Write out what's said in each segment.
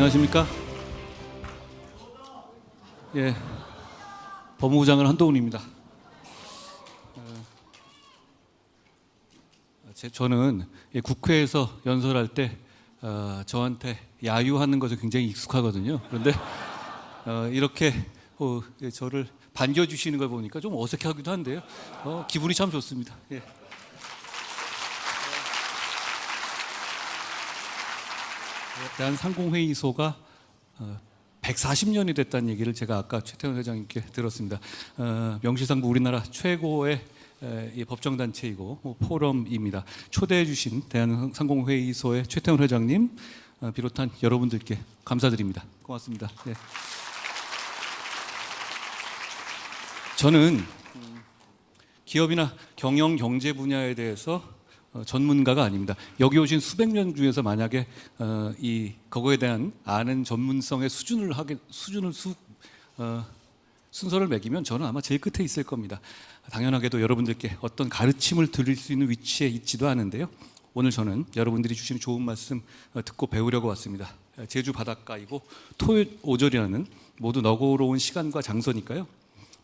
안녕하십니까? 예, 법무부 장관 한동훈입니다. 저는 국회에서 연설할 때 저한테 야유하는 것에 굉장히 익숙하거든요. 그런데 이렇게 저를 반겨주시는 걸 보니까 좀 어색하기도 한데요. 기분이 참 좋습니다. 예. 대한상공회의소가 140년이 됐다는 얘기를 제가 아까 최태원 회장님께 들었습니다. 명실상부 우리나라 최고의 법정단체이고 포럼입니다. 초대해 주신 대한상공회의소의 최태원 회장님 비롯한 여러분들께 감사드립니다. 고맙습니다. 네. 저는 기업이나 경영 경제 분야에 대해서 전문가가 아닙니다. 여기 오신 수백 명 중에서 만약에 그거에 대한 아는 전문성의 순서를 매기면 저는 아마 제일 끝에 있을 겁니다. 당연하게도 여러분들께 어떤 가르침을 드릴 수 있는 위치에 있지도 않은데요. 오늘 저는 여러분들이 주시는 좋은 말씀 듣고 배우려고 왔습니다. 제주 바닷가이고 토요일 오전이라는 모두 너그러운 시간과 장소니까요.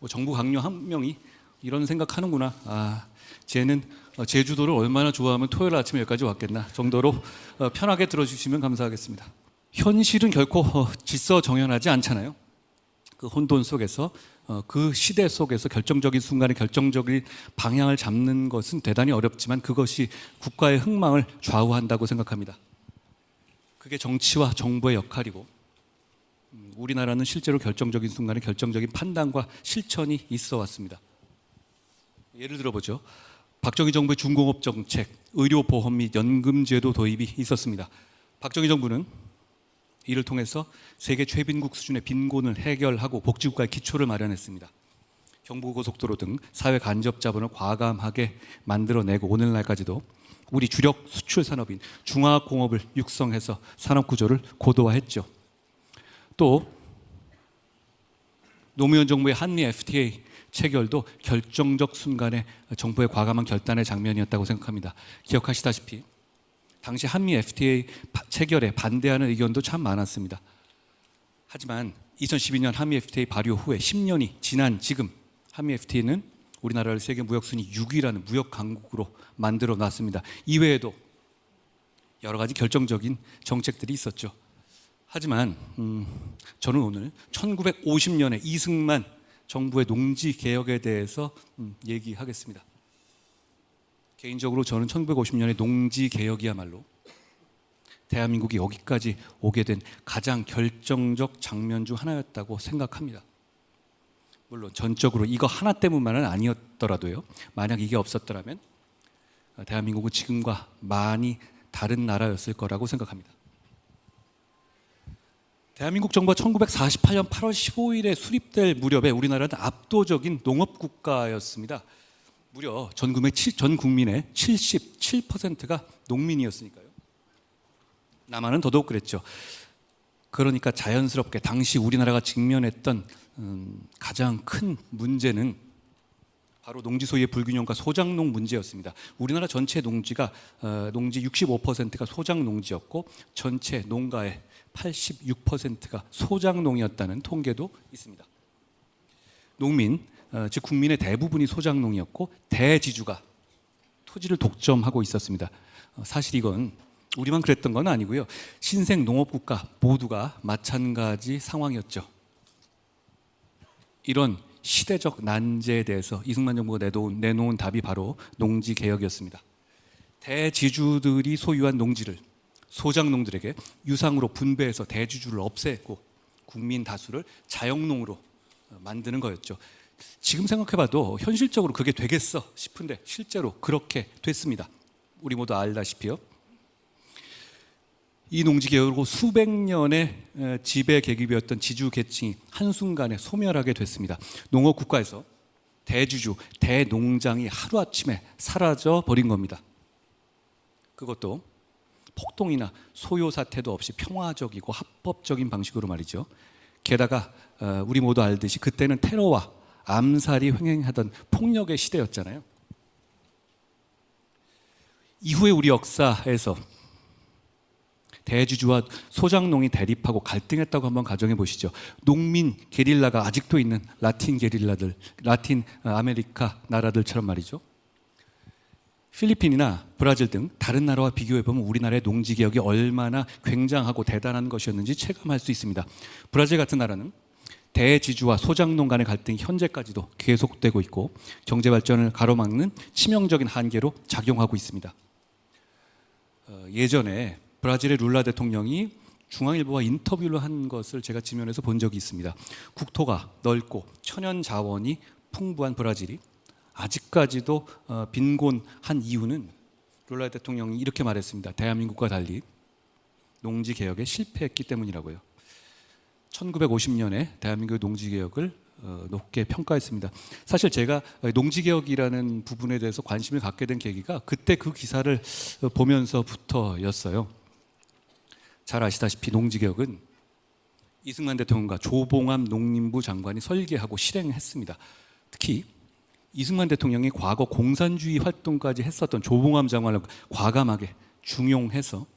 정부 강요 한 명이 이런 생각하는구나. 쟤는 제주도를 얼마나 좋아하면 토요일 아침에 여기까지 왔겠나 정도로 편하게 들어주시면 감사하겠습니다. 현실은 결코 질서정연하지 않잖아요. 그 혼돈 속에서 그 시대 속에서 결정적인 순간에 결정적인 방향을 잡는 것은 대단히 어렵지만 그것이 국가의 흥망을 좌우한다고 생각합니다. 그게 정치와 정부의 역할이고 우리나라는 실제로 결정적인 순간에 결정적인 판단과 실천이 있어 왔습니다. 예를 들어보죠. 박정희 정부의 중공업 정책, 의료보험 및 연금제도 도입이 있었습니다. 박정희 정부는 이를 통해서 세계 최빈국 수준의 빈곤을 해결하고 복지국가의 기초를 마련했습니다. 경부고속도로 등 사회 간접 자본을 과감하게 만들어내고 오늘날까지도 우리 주력 수출 산업인 중화공업을 육성해서 산업 구조를 고도화했죠. 또 노무현 정부의 한미 FTA 체결도 결정적 순간에 정부의 과감한 결단의 장면이었다고 생각합니다. 기억하시다시피 당시 한미 FTA 체결에 반대하는 의견도 참 많았습니다. 하지만 2012년 한미 FTA 발효 후에 10년이 지난 지금 한미 FTA는 우리나라를 세계 무역 순위 6위라는 무역 강국으로 만들어 놨습니다. 이외에도 여러 가지 결정적인 정책들이 있었죠. 하지만 저는 오늘 1950년에 이승만 정부의 농지 개혁에 대해서 얘기하겠습니다. 개인적으로 저는 1950년의 농지 개혁이야말로 대한민국이 여기까지 오게 된 가장 결정적 장면 중 하나였다고 생각합니다. 물론 전적으로 이거 하나 때문만은 아니었더라도요. 만약 이게 없었더라면 대한민국은 지금과 많이 다른 나라였을 거라고 생각합니다. 대한민국 정부가 1948년 8월 15일에 수립될 무렵에 우리나라는 압도적인 농업 국가였습니다. 무려 전 국민의 77%가 농민이었으니까요. 남한은 더더욱 그랬죠. 그러니까 자연스럽게 당시 우리나라가 직면했던 가장 큰 문제는 바로 농지 소유의 불균형과 소작농 문제였습니다. 우리나라 전체 농지 65%가 소작농지였고 전체 농가의 86%가 소작농이었다는 통계도 있습니다. 농민, 즉 국민의 대부분이 소작농이었고 대지주가 토지를 독점하고 있었습니다. 사실 이건 우리만 그랬던 건 아니고요. 신생 농업국가 모두가 마찬가지 상황이었죠. 이런 시대적 난제에 대해서 이승만 정부가 내놓은 답이 바로 농지개혁이었습니다. 대지주들이 소유한 농지를 소작농들에게 유상으로 분배해서 대지주를 없애고 국민 다수를 자영농으로 만드는 거였죠. 지금 생각해봐도 현실적으로 그게 되겠어 싶은데 실제로 그렇게 됐습니다. 우리 모두 알다시피요. 이 농지개혁으로 수백 년의 지배 계급이었던 지주 계층이 한순간에 소멸하게 됐습니다. 농업 국가에서 대주주, 대농장이 하루아침에 사라져 버린 겁니다. 그것도 폭동이나 소요 사태도 없이 평화적이고 합법적인 방식으로 말이죠. 게다가 우리 모두 알듯이 그때는 테러와 암살이 횡행하던 폭력의 시대였잖아요. 이후에 우리 역사에서 대지주와 소작농이 대립하고 갈등했다고 한번 가정해 보시죠. 농민 게릴라가 아직도 있는 라틴 게릴라들, 라틴 아메리카 나라들처럼 말이죠. 필리핀이나 브라질 등 다른 나라와 비교해 보면 우리나라의 농지 개혁이 얼마나 굉장하고 대단한 것이었는지 체감할 수 있습니다. 브라질 같은 나라는 대지주와 소작농 간의 갈등이 현재까지도 계속되고 있고 경제 발전을 가로막는 치명적인 한계로 작용하고 있습니다. 예전에 브라질의 룰라 대통령이 중앙일보와 인터뷰를 한 것을 제가 지면에서 본 적이 있습니다. 국토가 넓고 천연 자원이 풍부한 브라질이 아직까지도 빈곤한 이유는 룰라 대통령이 이렇게 말했습니다. 대한민국과 달리 농지 개혁에 실패했기 때문이라고요. 1950년에 대한민국의 농지 개혁을 높게 평가했습니다. 사실 제가 농지 개혁이라는 부분에 대해서 관심을 갖게 된 계기가 그때 그 기사를 보면서부터였어요. 잘 아시다시피 농지 개혁은 이승만 대통령과 조봉암 농림부 장관이 설계하고 실행했습니다. 특히 이승만 대통령이 과거 공산주의 활동까지 했었던 조봉암 장관을 과감하게 중용해서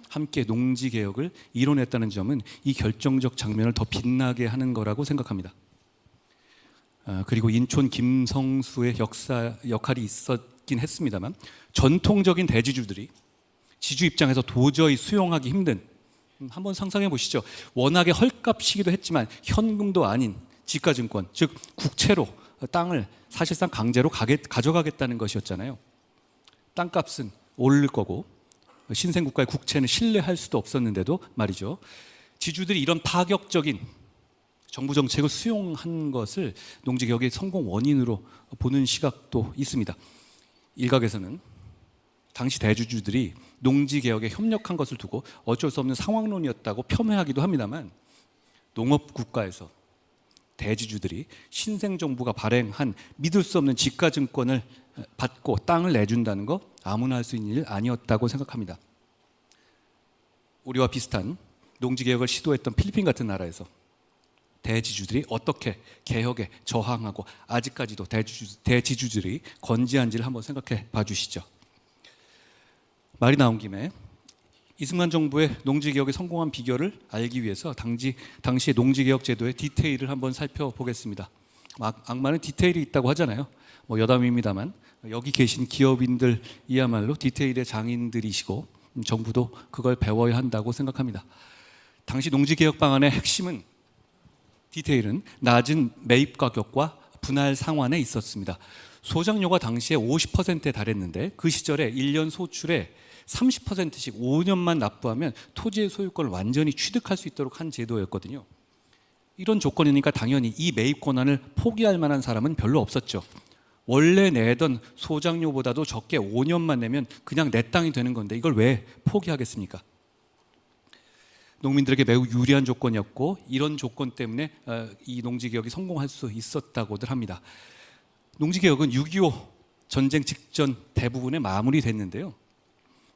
함께 농지 개혁을 이뤄냈다는 점은 이 결정적 장면을 더 빛나게 하는 거라고 생각합니다. 그리고 인촌 김성수의 역할이 있었긴 했습니다만 전통적인 대지주들이 지주 입장에서 도저히 수용하기 힘든, 한번 상상해 보시죠. 워낙에 헐값이기도 했지만 현금도 아닌 지가증권, 즉 국채로 땅을 사실상 강제로 가져가겠다는 것이었잖아요. 땅값은 오를 거고 신생국가의 국채는 신뢰할 수도 없었는데도 말이죠. 지주들이 이런 파격적인 정부 정책을 수용한 것을 농지개혁의 성공 원인으로 보는 시각도 있습니다. 일각에서는 당시 대주주들이 농지개혁에 협력한 것을 두고 어쩔 수 없는 상황론이었다고 폄훼하기도 합니다만 농업국가에서 대지주들이 신생정부가 발행한 믿을 수 없는 지가증권을 받고 땅을 내준다는 거 아무나 할 수 있는 일 아니었다고 생각합니다. 우리와 비슷한 농지개혁을 시도했던 필리핀 같은 나라에서 대지주들이 어떻게 개혁에 저항하고 아직까지도 대지주들이 건재한지를 한번 생각해 봐 주시죠. 말이 나온 김에 이승만 정부의 농지개혁에 성공한 비결을 알기 위해서 당시의 농지개혁 제도의 디테일을 한번 살펴보겠습니다. 악마는 디테일이 있다고 하잖아요. 여담입니다만 여기 계신 기업인들이야말로 디테일의 장인들이시고 정부도 그걸 배워야 한다고 생각합니다. 당시 농지개혁 방안의 핵심은 디테일은 낮은 매입 가격과 분할 상환에 있었습니다. 소작료가 당시에 50%에 달했는데 그 시절에 1년 소출의 30%씩 5년만 납부하면 토지의 소유권을 완전히 취득할 수 있도록 한 제도였거든요. 이런 조건이니까 당연히 이 매입 권한을 포기할 만한 사람은 별로 없었죠. 원래 내던 소작료보다도 적게 5년만 내면 그냥 내 땅이 되는 건데 이걸 왜 포기하겠습니까? 농민들에게 매우 유리한 조건이었고 이런 조건 때문에 이 농지개혁이 성공할 수 있었다고들 합니다. 농지개혁은 6.25 전쟁 직전 대부분에 마무리됐는데요.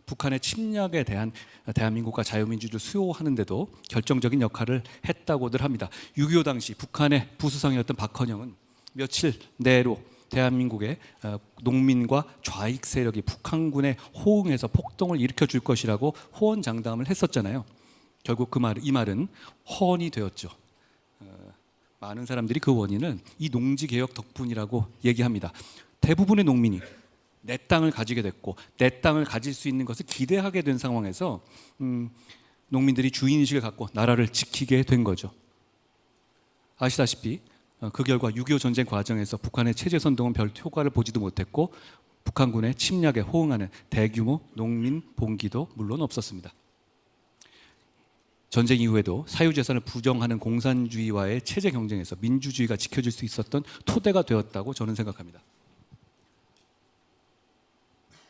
북한의 침략에 대한 대한민국과 자유민주주의를 수호하는데도 결정적인 역할을 했다고들 합니다. 6.25 당시 북한의 부수상이었던 박헌영은 며칠 내로 대한민국의 농민과 좌익 세력이 북한군에 호응해서 폭동을 일으켜 줄 것이라고 호언장담을 했었잖아요. 결국 이 말은 허언이 되었죠. 많은 사람들이 그 원인은 이 농지개혁 덕분이라고 얘기합니다. 대부분의 농민이 내 땅을 가지게 됐고 내 땅을 가질 수 있는 것을 기대하게 된 상황에서 농민들이 주인의식을 갖고 나라를 지키게 된 거죠. 아시다시피 그 결과 6.25 전쟁 과정에서 북한의 체제선동은 별 효과를 보지도 못했고 북한군의 침략에 호응하는 대규모 농민 봉기도 물론 없었습니다. 전쟁 이후에도 사유재산을 부정하는 공산주의와의 체제 경쟁에서 민주주의가 지켜질 수 있었던 토대가 되었다고 저는 생각합니다.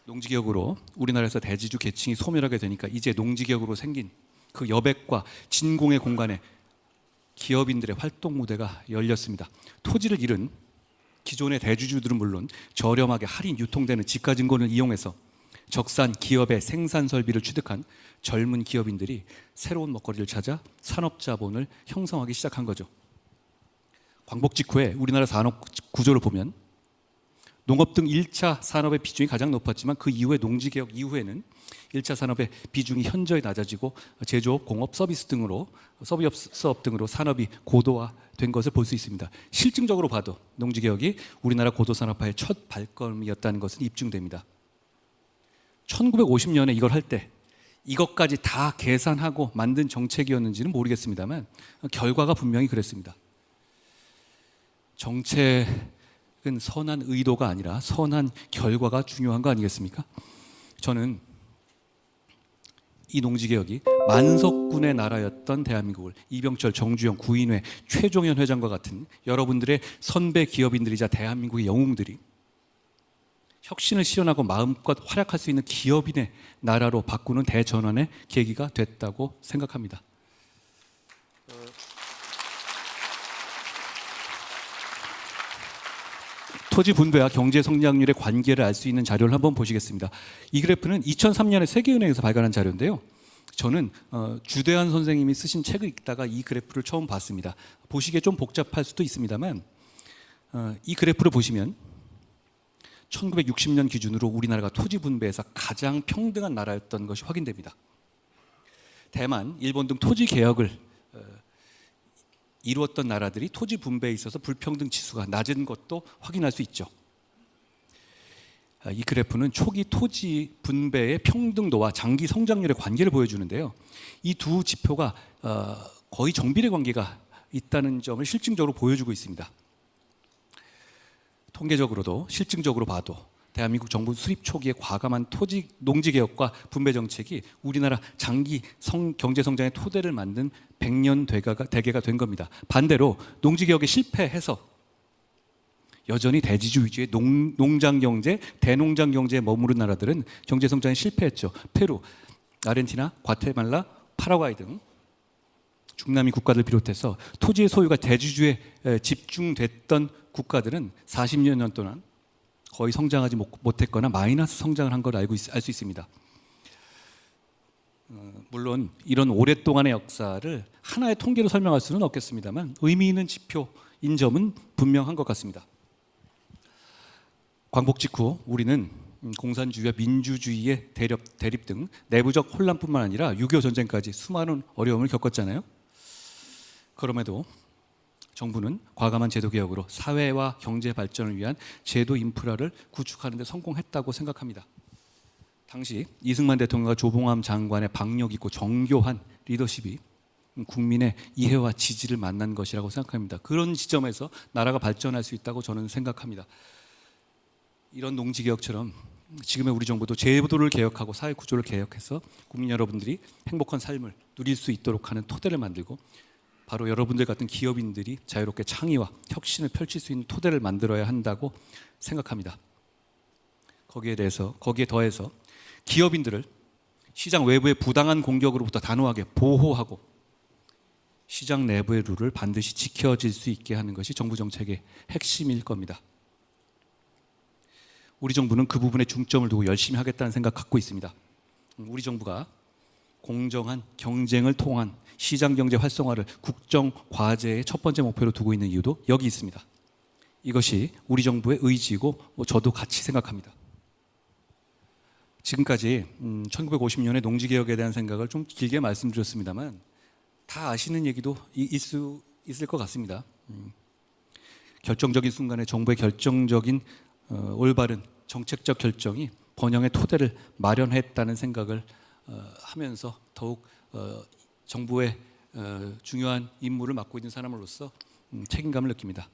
농지개혁으로 우리나라에서 대지주 계층이 소멸하게 되니까 이제 농지개혁으로 생긴 그 여백과 진공의 공간에 기업인들의 활동 무대가 열렸습니다. 토지를 잃은 기존의 대주주들은 물론 저렴하게 할인 유통되는 지가증권을 이용해서 적산 기업의 생산 설비를 취득한 젊은 기업인들이 새로운 먹거리를 찾아 산업자본을 형성하기 시작한 거죠. 광복 직후에 우리나라 산업 구조를 보면 농업 등 1차 산업의 비중이 가장 높았지만 그 이후에 농지개혁 이후에는 1차 산업의 비중이 현저히 낮아지고 제조업, 공업, 서비스업 등으로 산업이 고도화된 것을 볼 수 있습니다. 실증적으로 봐도 농지개혁이 우리나라 고도산업화의 첫 발걸음이었다는 것은 입증됩니다. 1950년에 이걸 할 때 이것까지 다 계산하고 만든 정책이었는지는 모르겠습니다만 결과가 분명히 그랬습니다. 정책은 선한 의도가 아니라 선한 결과가 중요한 거 아니겠습니까? 저는 이 농지개혁이 만석군의 나라였던 대한민국을 이병철, 정주영, 구인회, 최종현 회장과 같은 여러분들의 선배 기업인들이자 대한민국의 영웅들이 혁신을 실현하고 마음껏 활약할 수 있는 기업인의 나라로 바꾸는 대전환의 계기가 됐다고 생각합니다. 토지 분배와 경제 성장률의 관계를 알 수 있는 자료를 한번 보시겠습니다. 이 그래프는 2003년에 세계은행에서 발간한 자료인데요. 저는 주대한 선생님이 쓰신 책을 읽다가 이 그래프를 처음 봤습니다. 보시기에 좀 복잡할 수도 있습니다만 이 그래프를 보시면 1960년 기준으로 우리나라가 토지 분배에서 가장 평등한 나라였던 것이 확인됩니다. 대만, 일본 등 토지 개혁을 이루었던 나라들이 토지 분배에 있어서 불평등 지수가 낮은 것도 확인할 수 있죠. 이 그래프는 초기 토지 분배의 평등도와 장기 성장률의 관계를 보여주는데요. 이 두 지표가 거의 정비례 관계가 있다는 점을 실증적으로 보여주고 있습니다. 통계적으로도 실증적으로 봐도 대한민국 정부 수립 초기의 과감한 농지 개혁과 분배 정책이 우리나라 장기 경제 성장의 토대를 만든 100년 대계가 된 겁니다. 반대로 농지 개혁에 실패해서 여전히 대지주 위주의 농장 경제, 대농장 경제에 머무른 나라들은 경제 성장에 실패했죠. 페루, 아르헨티나, 과테말라, 파라과이 등 중남미 국가들 비롯해서 토지의 소유가 대지주에 집중됐던 국가들은 40년 동안 거의 성장하지 못했거나 마이너스 성장을 한 걸 알 수 있습니다. 물론 이런 오랫동안의 역사를 하나의 통계로 설명할 수는 없겠습니다만 의미 있는 지표인 점은 분명한 것 같습니다. 광복 직후 우리는 공산주의와 민주주의의 대립 등 내부적 혼란뿐만 아니라 6.25 전쟁까지 수많은 어려움을 겪었잖아요. 그럼에도 정부는 과감한 제도 개혁으로 사회와 경제 발전을 위한 제도 인프라를 구축하는 데 성공했다고 생각합니다. 당시 이승만 대통령과 조봉암 장관의 박력 있고 정교한 리더십이 국민의 이해와 지지를 만난 것이라고 생각합니다. 그런 지점에서 나라가 발전할 수 있다고 저는 생각합니다. 이런 농지개혁처럼 지금의 우리 정부도 제도를 개혁하고 사회 구조를 개혁해서 국민 여러분들이 행복한 삶을 누릴 수 있도록 하는 토대를 만들고 바로 여러분들 같은 기업인들이 자유롭게 창의와 혁신을 펼칠 수 있는 토대를 만들어야 한다고 생각합니다. 거기에 더해서 기업인들을 시장 외부의 부당한 공격으로부터 단호하게 보호하고 시장 내부의 룰을 반드시 지켜질 수 있게 하는 것이 정부 정책의 핵심일 겁니다. 우리 정부는 그 부분에 중점을 두고 열심히 하겠다는 생각 갖고 있습니다. 우리 정부가 공정한 경쟁을 통한 시장 경제 활성화를 국정 과제의 첫 번째 목표로 두고 있는 이유도 여기 있습니다. 이것이 우리 정부의 의지이고 저도 같이 생각합니다. 지금까지 1950년의 농지개혁에 대한 생각을 좀 길게 말씀드렸습니다만 다 아시는 얘기도 있을 것 같습니다. 결정적인 순간에 정부의 결정적인 올바른 정책적 결정이 번영의 토대를 마련했다는 생각을 하면서 더욱 정부의 중요한 임무를 맡고 있는 사람으로서 책임감을 느낍니다.